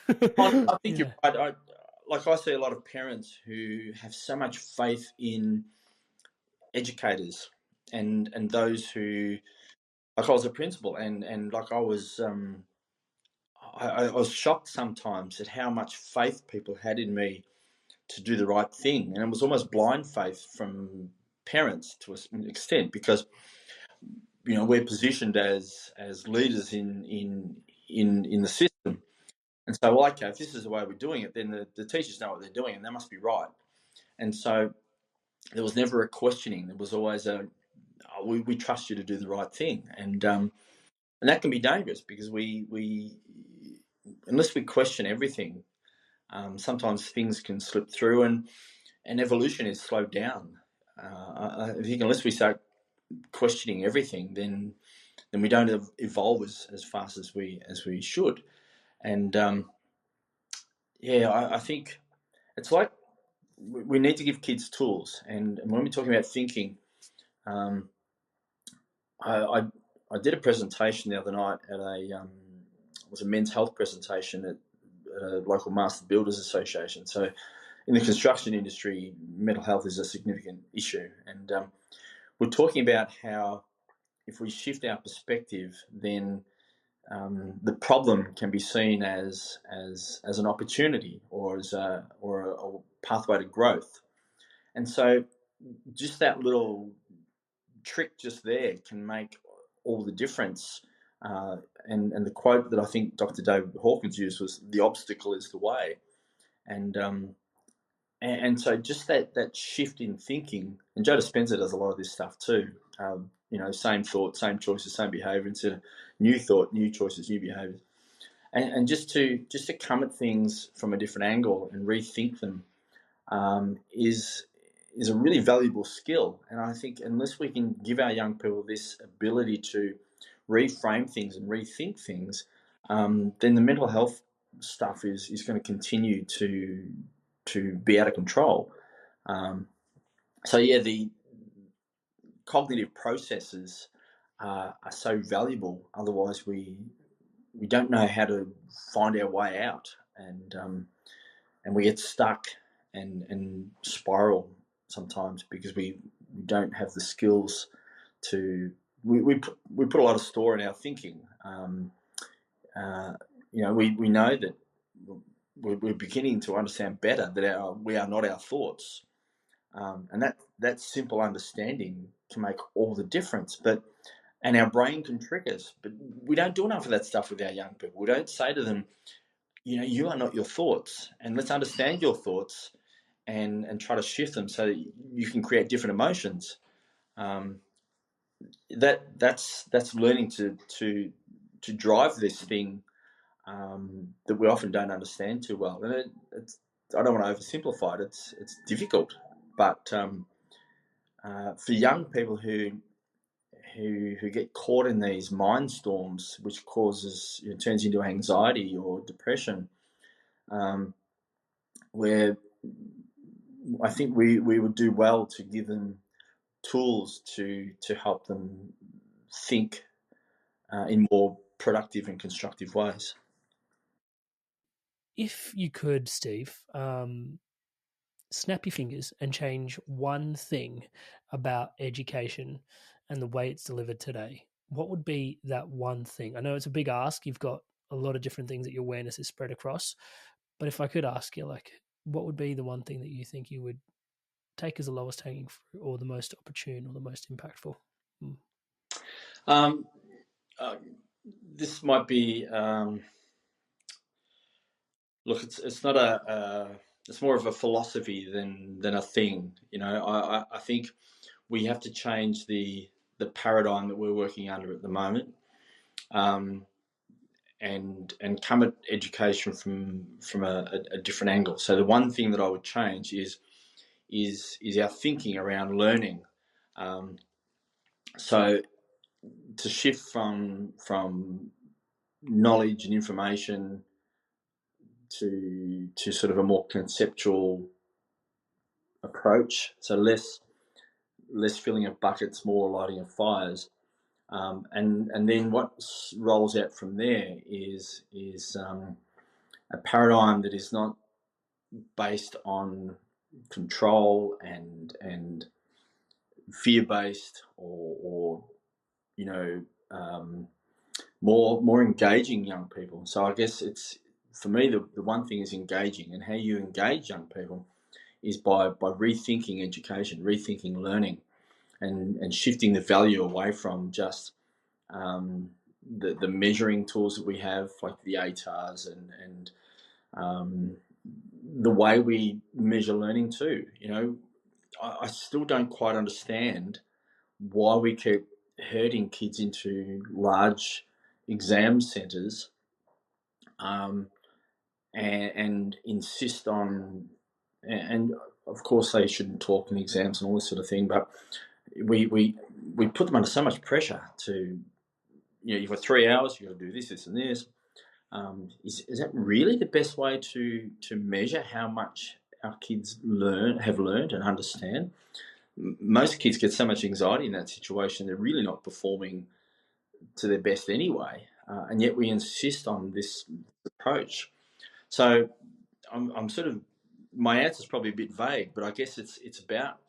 I think you're Yeah. right. I see a lot of parents who have so much faith in educators and those who, like I was a principal, and like I was shocked sometimes at how much faith people had in me to do the right thing, and it was almost blind faith from parents to an extent, because we're positioned as leaders in the system, and so, well, okay, if this is the way we're doing it, then the teachers know what they're doing and they must be right. And so there was never a questioning. There was always we trust you to do the right thing, and that can be dangerous because we unless we question everything, sometimes things can slip through, and evolution is slowed down. I think unless we start questioning everything, then we don't evolve as fast as we should. And I think it's like we need to give kids tools. And when we're talking about thinking, um, I did a presentation the other night at it was a men's health presentation at a local Master Builders Association. So in the construction industry, mental health is a significant issue, and we're talking about how if we shift our perspective, then the problem can be seen as an opportunity or as a pathway to growth. And so just that little trick just there can make all the difference. And the quote that I think Dr. David Hawkins used was, "The obstacle is the way." And so just that shift in thinking, and Joe Dispenza does a lot of this stuff too. Same thought, same choices, same behaviour, instead of new thought, new choices, new behaviours. And just to come at things from a different angle and rethink them is a really valuable skill. And I think unless we can give our young people this ability to reframe things and rethink things, then the mental health stuff is going to continue to be out of control. So yeah, the cognitive processes are so valuable. Otherwise, we don't know how to find our way out, and we get stuck and spiral sometimes because we don't have the skills to. We put a lot of store in our thinking. Uh, we know that we're beginning to understand better that we are not our thoughts, and that simple understanding can make all the difference. And our brain can trick us, but we don't do enough of that stuff with our young people. We don't say to them, you are not your thoughts, and let's understand your thoughts and try to shift them so that you can create different emotions. Um, that's learning to drive this thing that we often don't understand too well. And I don't want to oversimplify it. It's difficult, but for young people who get caught in these mind storms, which turns into anxiety or depression, where I think we would do well to give them tools to help them think in more productive and constructive ways. If you could, Steve, snap your fingers and change one thing about education and the way it's delivered today, what would be that one thing? I know it's a big ask. You've got a lot of different things that your awareness is spread across. But if I could ask you, like, what would be the one thing that you think you would take as the lowest hanging fruit or the most opportune or the most impactful? Um, this might be look. It's not it's more of a philosophy than a thing. I think we have to change the paradigm that we're working under at the moment. And come at education from a different angle. So the one thing that I would change is our thinking around learning. So to shift from knowledge and information to sort of a more conceptual approach. So less filling of buckets, more lighting of fires. And then what rolls out from there is a paradigm that is not based on control and fear based or more engaging young people. So I guess it's for me the one thing is engaging, and how you engage young people is by rethinking education, rethinking learning, and shifting the value away from just the measuring tools that we have, like the ATARs and the way we measure learning too. I still don't quite understand why we keep herding kids into large exam centres and insist on, and of course they shouldn't talk in exams and all this sort of thing, but we put them under so much pressure to, you've got 3 hours, you've got to do this, this, and this. Is that really the best way to measure how much our kids have learned and understand? Most kids get so much anxiety in that situation; they're really not performing to their best anyway, and yet we insist on this approach. So I'm sort of, my answer is probably a bit vague, but I guess it's about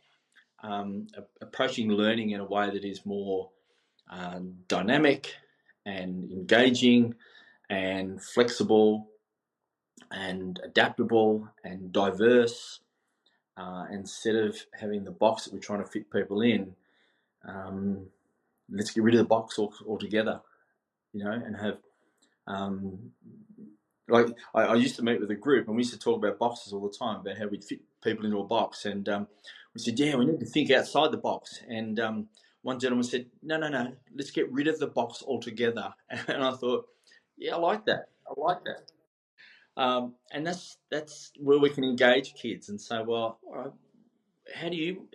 approaching learning in a way that is more dynamic and engaging and flexible and adaptable and diverse, instead of having the box that we're trying to fit people in. Let's get rid of the box altogether, and have like I used to meet with a group and we used to talk about boxes all the time, about how we'd fit people into a box, and we said, yeah, we need to think outside the box. And one gentleman said, no, let's get rid of the box altogether. And I thought, yeah, I like that. I like that. And that's where we can engage kids and say, well, all right, how do you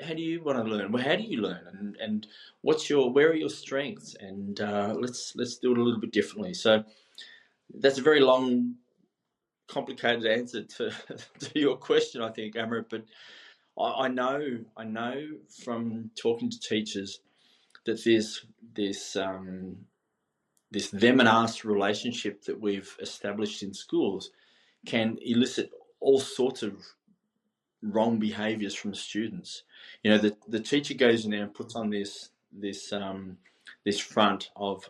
want to learn? Well, how do you learn? And where are your strengths? And let's do it a little bit differently. So that's a very long, complicated answer to to your question, I think, Amrit. But I know from talking to teachers that this them and us relationship that we've established in schools can elicit all sorts of wrong behaviours from students. The teacher goes in there and puts on this front of,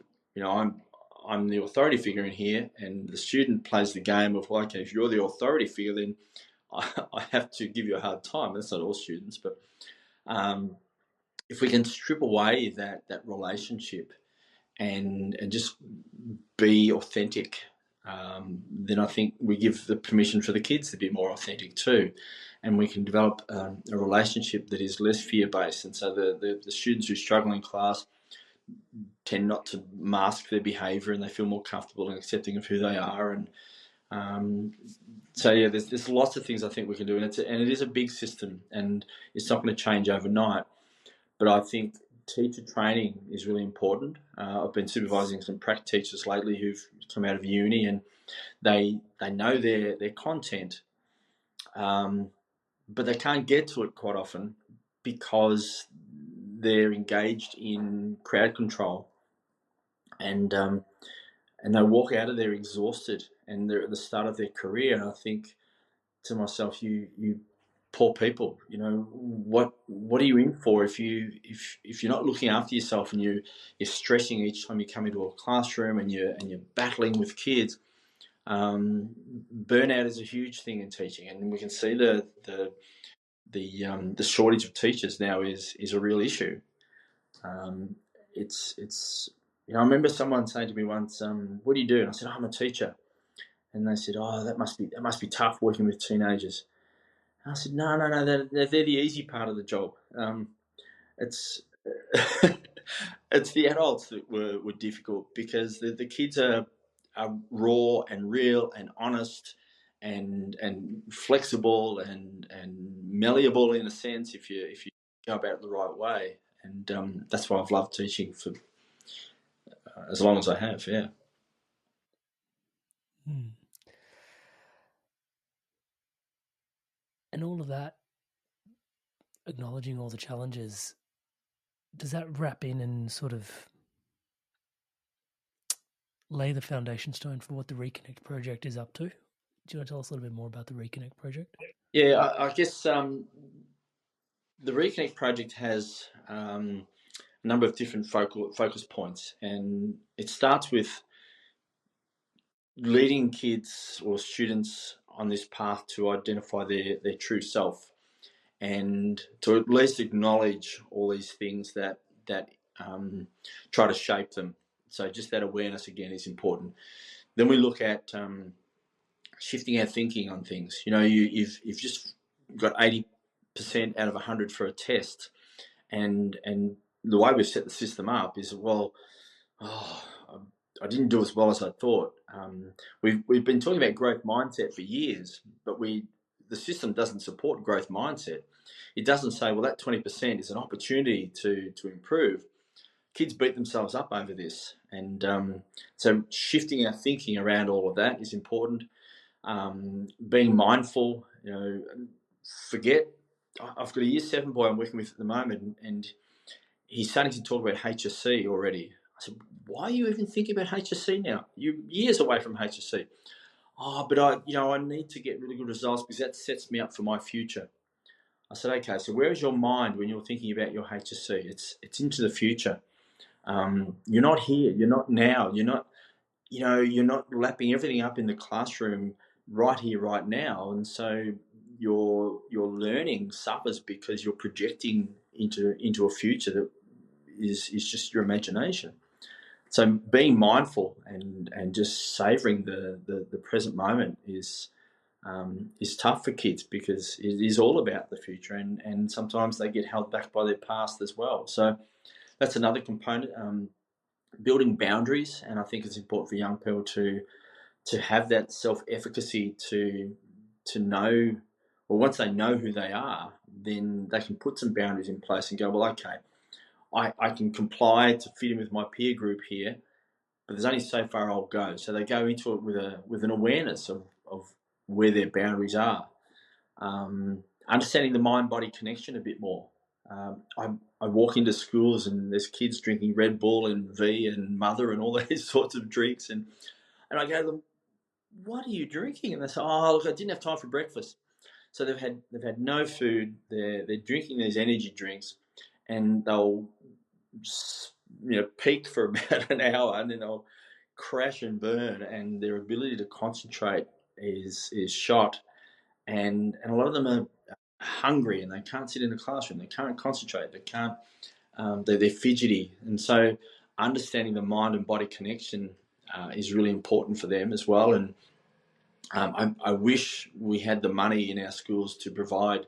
I'm the authority figure in here, and the student plays the game of, well, okay, if you're the authority figure, then I have to give you a hard time. That's not all students, but if we can strip away that relationship and just be authentic, then I think we give the permission for the kids to be more authentic too, and we can develop a relationship that is less fear-based. And so the students who struggle in class tend not to mask their behaviour, and they feel more comfortable and accepting of who they are. And so yeah, there's lots of things I think we can do, and it is a big system, and it's not going to change overnight. But I think teacher training is really important. I've been supervising some prac teachers lately who've come out of uni, and they know their content, but they can't get to it quite often because they're engaged in crowd control, and they walk out of there exhausted, and they're at the start of their career. And I think to myself, you poor people, what are you in for if you're not looking after yourself, and you're stressing each time you come into a classroom, and you're battling with kids. Burnout is a huge thing in teaching, and we can see the shortage of teachers now is a real issue. It's I remember someone saying to me once, "What do you do?" And I said, "Oh, I'm a teacher." And they said, "Oh, that must be tough working with teenagers." And I said, "No, they're the easy part of the job. It's it's the adults that were difficult, because the kids are raw and real and honest and flexible and malleable in a sense if you go about it the right way." And that's why I've loved teaching for as long as I have. Yeah. And all of that, acknowledging all the challenges, does that wrap in and sort of lay the foundation stone for what the Reconnect Project is up to? Do you want to tell us a little bit more about the Reconnect Project? Yeah, I guess the Reconnect Project has a number of different focus points, and it starts with leading kids or students on this path to identify their true self, and to at least acknowledge all these things that try to shape them. So just that awareness again is important. Then we look at shifting our thinking on things. You've just got 80% out of 100 for a test, and the way we've set the system up is, well, I didn't do as well as I thought. We've been talking about growth mindset for years, but the system doesn't support growth mindset. It doesn't say, well, that 20% is an opportunity to improve. Kids beat themselves up over this, and so shifting our thinking around all of that is important. Being mindful, forget. I've got a year 7 boy I'm working with at the moment, and he's starting to talk about HSC already. I said, "Why are you even thinking about HSC now? You're years away from HSC." "Oh, but I need to get really good results because that sets me up for my future." I said, "Okay, so where is your mind when you're thinking about your HSC? It's into the future. You're not here. You're not now. You're not lapping everything up in the classroom right here, right now, and so your learning suffers because you're projecting into a future that is just your imagination." So being mindful and just savouring the present moment is tough for kids, because it is all about the future, and sometimes they get held back by their past as well. So that's another component. Building boundaries, and I think it's important for young people to have that self-efficacy to know, or once they know who they are, then they can put some boundaries in place and go, well, okay, I can comply to fit in with my peer group here, but there's only so far I'll go. So they go into it with an awareness of where their boundaries are. understanding the mind-body connection a bit more. I walk into schools and there's kids drinking Red Bull and V and Mother and all these sorts of drinks, and I go to them, "What are you drinking?" And they say, "Oh, look, I didn't have time for breakfast." So they've had no food. They're drinking these energy drinks, and they'll peak for about an hour, and then they'll crash and burn, and their ability to concentrate is shot. And a lot of them are hungry, and they can't sit in a classroom. They can't concentrate. They can't. They're fidgety, and so understanding the mind and body connection is really important for them as well. And I wish we had the money in our schools to provide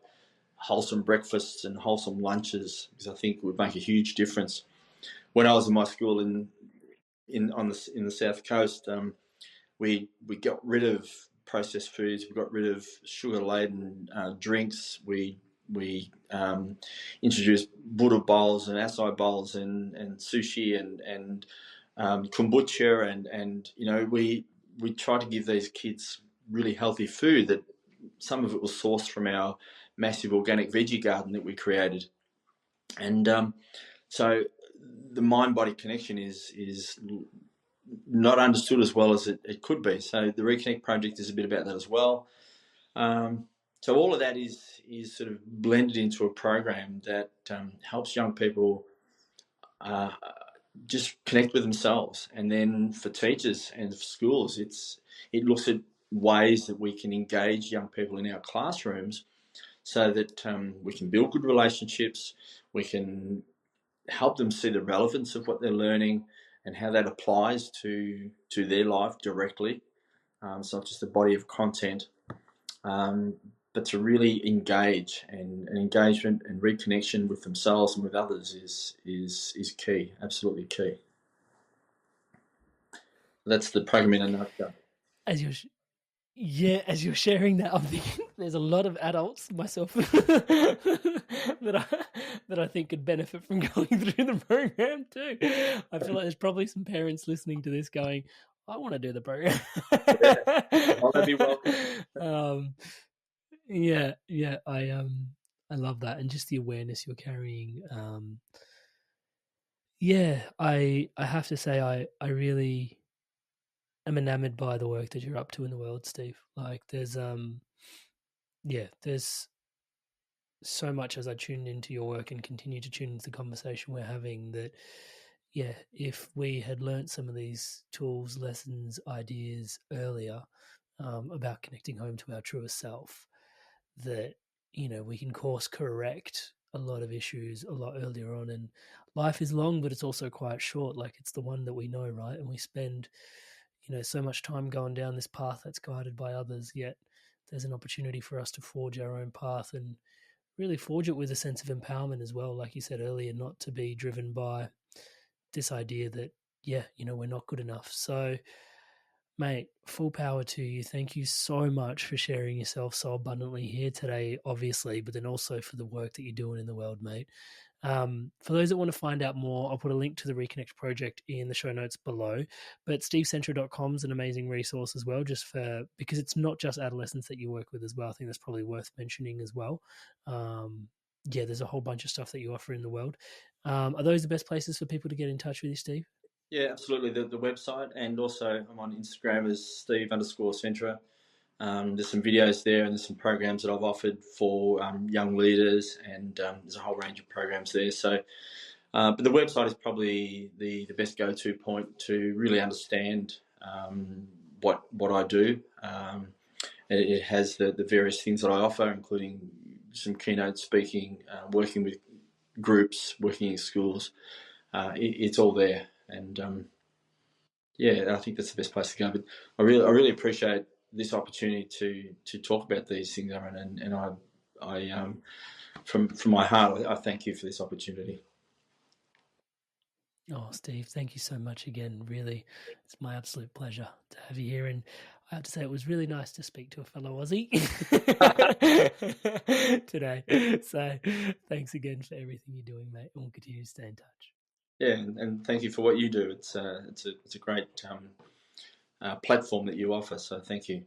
wholesome breakfasts and wholesome lunches, because I think it would make a huge difference. When I was in my school in the south coast, we got rid of processed foods. We got rid of sugar laden drinks. We introduced Buddha bowls and acai bowls and sushi and kombucha and we tried to give these kids really healthy food. That some of it was sourced from our massive organic veggie garden that we created, and so the mind body connection is not understood as well as it could be. So the Reconnect Project is a bit about that as well. So all of that is sort of blended into a program that helps young people just connect with themselves. And then for teachers and for schools, it looks at ways that we can engage young people in our classrooms so that we can build good relationships, we can help them see the relevance of what they're learning and how that applies to their life directly. It's not just a body of content, but to really engage, and engagement and reconnection with themselves and with others is key, absolutely key. That's the program in a nutshell. As you're sharing that, I'm thinking there's a lot of adults, myself, that I think could benefit from going through the program too. I feel like there's probably some parents listening to this going, "I want to do the program." Well, that'd be welcome. Yeah, I love that, and just the awareness you're carrying. I have to say, I really am enamored by the work that you're up to in the world, Steve. Like, there's so much as I tune into your work and continue to tune into the conversation we're having that, if we had learnt some of these tools, lessons, ideas earlier about connecting home to our truest self, that, we can course correct a lot of issues a lot earlier on. And life is long, but it's also quite short. Like, it's the one that we know, right? And we spend, so much time going down this path that's guided by others, yet there's an opportunity for us to forge our own path and really forge it with a sense of empowerment as well. Like you said earlier, not to be driven by this idea that, we're not good enough. So, mate, full power to you. Thank you so much for sharing yourself so abundantly here today, obviously, but then also for the work that you're doing in the world, mate. For those that want to find out more, I'll put a link to the Reconnect project in the show notes below. But stevecentra.com is an amazing resource as well, because it's not just adolescents that you work with as well. I think that's probably worth mentioning as well. There's a whole bunch of stuff that you offer in the world. Are those the best places for people to get in touch with you, Steve? Yeah, absolutely. The website, and also I'm on Instagram as Steve_Centra. There's some videos there, and there's some programs that I've offered for young leaders, and there's a whole range of programs there. So, but the website is probably the best go-to point to really understand what I do. It has the various things that I offer, including some keynote speaking, working with groups, working in schools. It's all there, and I think that's the best place to go. But I really appreciate this opportunity to talk about these things, Aaron, and I from my heart, I thank you for this opportunity. Oh, Steve, thank you so much again. Really, it's my absolute pleasure to have you here. And I have to say, it was really nice to speak to a fellow Aussie today. So thanks again for everything you're doing, mate. And we'll continue to stay in touch. Yeah, and thank you for what you do. It's a great platform that you offer. So thank you.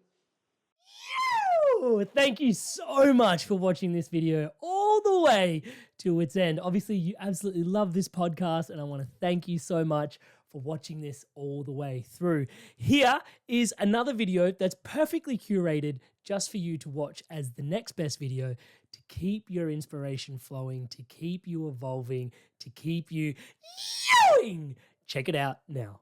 Woo! Thank you so much for watching this video all the way to its end. Obviously, you absolutely love this podcast, and I want to thank you so much for watching this all the way through. Here is another video that's perfectly curated just for you to watch as the next best video to keep your inspiration flowing, to keep you evolving, to keep you yowing. Check it out now.